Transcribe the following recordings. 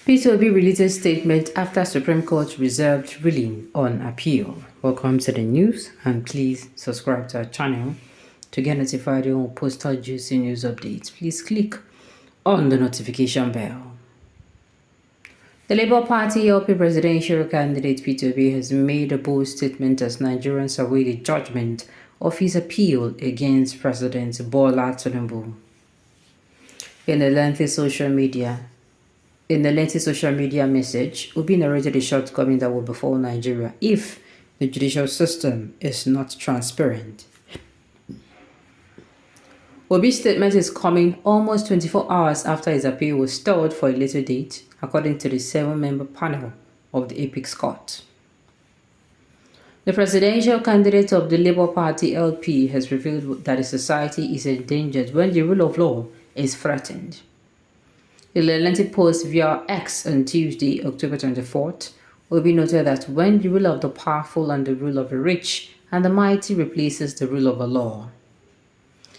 P2B released a statement after Supreme Court reserved ruling on appeal. Welcome to the news, and please subscribe to our channel to get notified when we post our juicy news updates. Please click on the notification bell. The Labour Party LP presidential candidate P2B has made a bold statement as Nigerians await the judgment of his appeal against President Bola Tinubu. In a lengthy social media message, Obi narrated the shortcoming that will befall Nigeria if the judicial system is not transparent. Obi's statement is coming almost 24 hours after his appeal was stalled for a later date, according to the 7-member panel of the Apex Court. The presidential candidate of the Labour Party LP has revealed that the society is endangered when the rule of law is threatened. In a lengthy post via X on Tuesday, October 24th, Obi noted that when the rule of the powerful and the rule of the rich and the mighty replaces the rule of the law.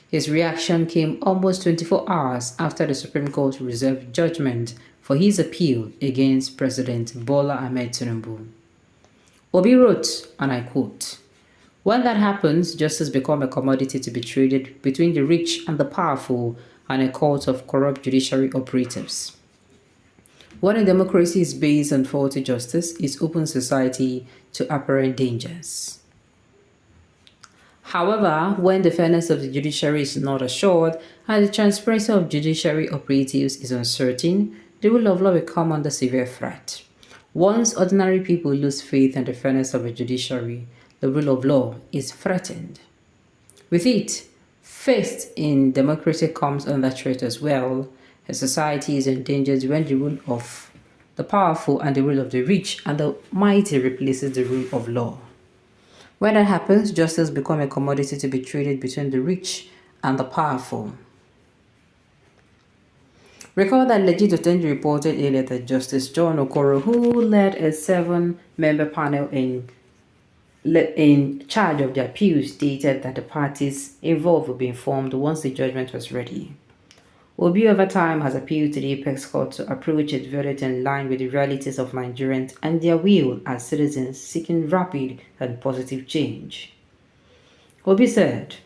His reaction came almost 24 hours after the Supreme Court reserved judgment for his appeal against President Bola Ahmed Tinubu. Obi wrote, and I quote, "When that happens, justice becomes a commodity to be traded between the rich and the powerful and a cult of corrupt judiciary operatives. When a democracy is based on faulty justice, it opens society to apparent dangers. However, when the fairness of the judiciary is not assured and the transparency of judiciary operatives is uncertain, the rule of law will come under severe threat. Once ordinary people lose faith in the fairness of the judiciary, the rule of law is threatened. With it, faith in democracy comes under threat as well. A society is endangered when the rule of the powerful and the rule of the rich and the mighty replaces the rule of law. When that happens, justice becomes a commodity to be traded between the rich and the powerful." Recall that Legit Authority reported earlier that Justice John Okoro, who led a 7-member panel in charge of the appeals, stated that the parties involved would be informed once the judgment was ready. Obi over time has appealed to the Apex Court to approach its verdict in line with the realities of Nigerians and their will as citizens seeking rapid and positive change. Obi said,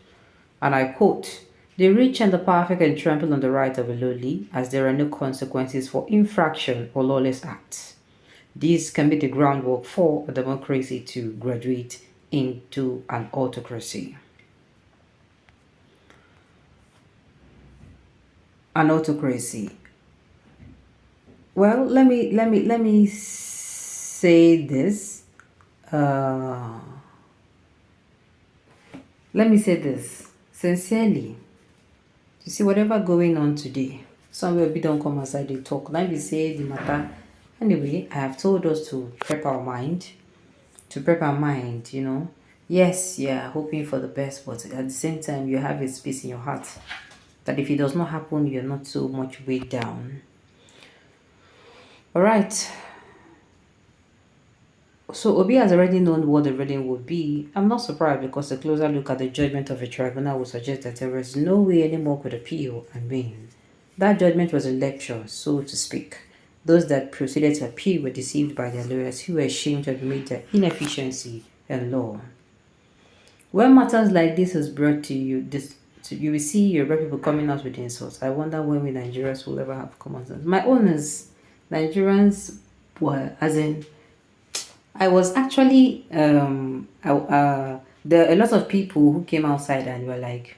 and I quote, "The rich and the powerful can trample on the right of the lowly as there are no consequences for infraction or lawless acts. This can be the groundwork for a democracy to graduate into an autocracy." An autocracy. Well, let me say this. Let me say this sincerely. You see, whatever going on today, some will be don't come outside the talk. Let me say the matter. Anyway, I have told us to prep our mind. Yes, yeah, hoping for the best, but at the same time, you have a space in your heart that if it does not happen, you're not so much weighed down. All right. So Obi has already known what the ruling would be. I'm not surprised because a closer look at the judgment of a tribunal would suggest that there was no way anymore could appeal and win. That judgment was a lecture, so to speak. Those that proceeded to appeal were deceived by their lawyers who were ashamed to admit their inefficiency in law. When matters like this is brought to you, you will see Yoruba people coming out with insults. I wonder when we Nigerians will ever have common sense. My own is Nigerians were, as in, I was actually, there are a lot of people who came outside and were like,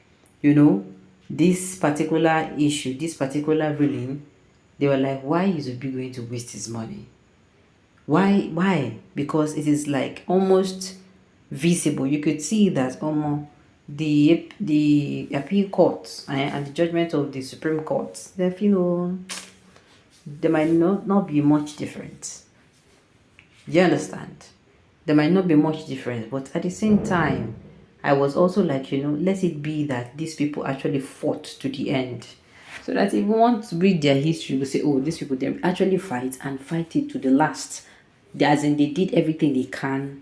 this particular issue, this particular ruling, they were like, why is Obi going to waste his money? Why? Because it is like almost visible. You could see that almost the appeal courts and the judgment of the Supreme Court, they might not be much different. You understand? There might not be much difference, but at the same time, I was also like, let it be that these people actually fought to the end. So that if you want to read their history, we say, oh, these people, they actually fight it to the last. As in, they did everything they can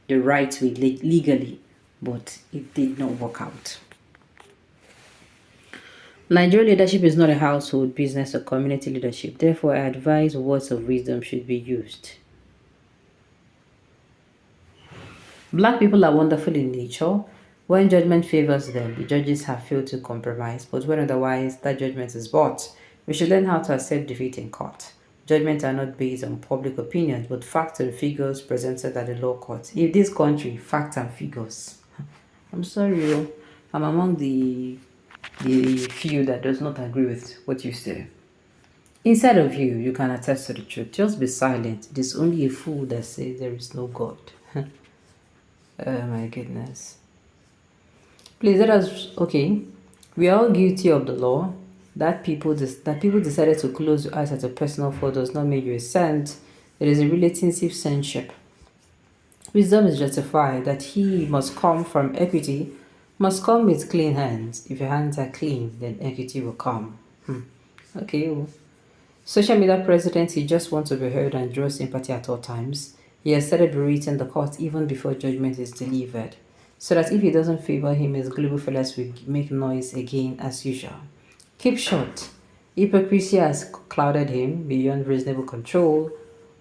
the right way, legally, but it did not work out. Nigerian leadership is not a household, business, or community leadership. Therefore, I advise words of wisdom should be used. Black people are wonderful in nature. When judgment favors them, the judges have failed to compromise, but when otherwise, that judgment is bought. We should learn how to accept defeat in court. Judgments are not based on public opinions, but facts and figures presented at the law court. In this country, facts and figures. I'm sorry, I'm among the few that does not agree with what you say. Inside of you, you can attest to the truth. Just be silent. It is only a fool that says there is no God. Oh my goodness. Please let us, okay. We are all guilty of the law. That people decided to close your eyes at a personal fault does not make you a saint. It is a relative saintship. Wisdom is justified that he must come from equity, must come with clean hands. If your hands are clean, then equity will come. Okay. Well. Social media president, he just wants to be heard and draw sympathy at all times. He has started berating the court even before judgment is delivered, so that if it doesn't favor him, his global fellows will make noise again as usual. Keep short. Hypocrisy has clouded him beyond reasonable control.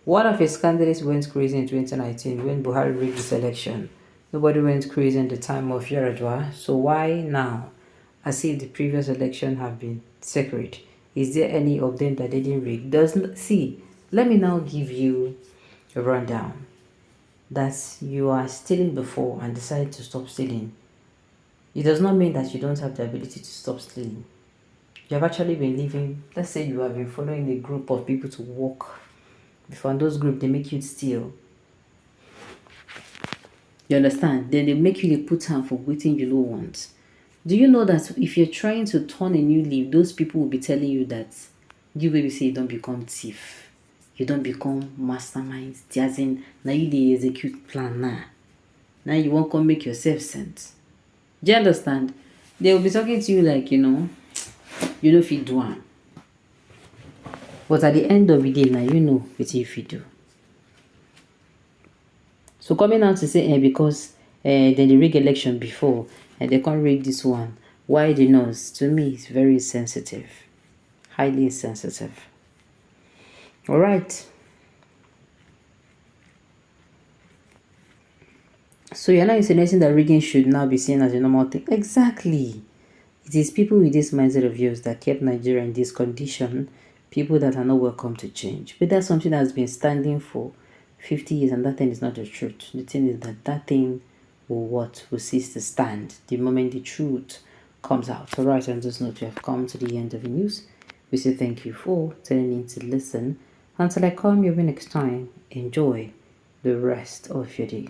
One of his candidates went crazy in 2019 when Buhari rigged his election. Nobody went crazy in the time of Yaradua, so why now? As if the previous election have been sacred. Is there any of them that didn't rig? See, let me now give you a rundown. That you are stealing before and decided to stop stealing. It does not mean that you don't have the ability to stop stealing. You have actually been living, let's say you have been following a group of people to walk. Before those groups, they make you steal. You understand? Then they make you put hand for waiting you don't want. Do you know that if you're trying to turn a new leaf, those people will be telling you that you baby say you don't become thief. You don't become masterminds. Now you dey execute plan now. Now you won't come make yourself sense. Do you understand? They will be talking to you like, you know if you do one. But at the end of the day, now you know what if you do. So coming out to say because they rig election before and they can't rig this one, why the nose? To me, it's very sensitive, highly sensitive. All right. So you're now insinuating that rigging should now be seen as a normal thing. Exactly. It is people with this mindset of yours that kept Nigeria in this condition, people that are not welcome to change. But that's something that has been standing for 50 years, and that thing is not the truth. The thing is that thing will cease to stand the moment the truth comes out. All right, on this note, we have come to the end of the news. We say thank you for turning in to listen. Until I come your way next time, enjoy the rest of your day.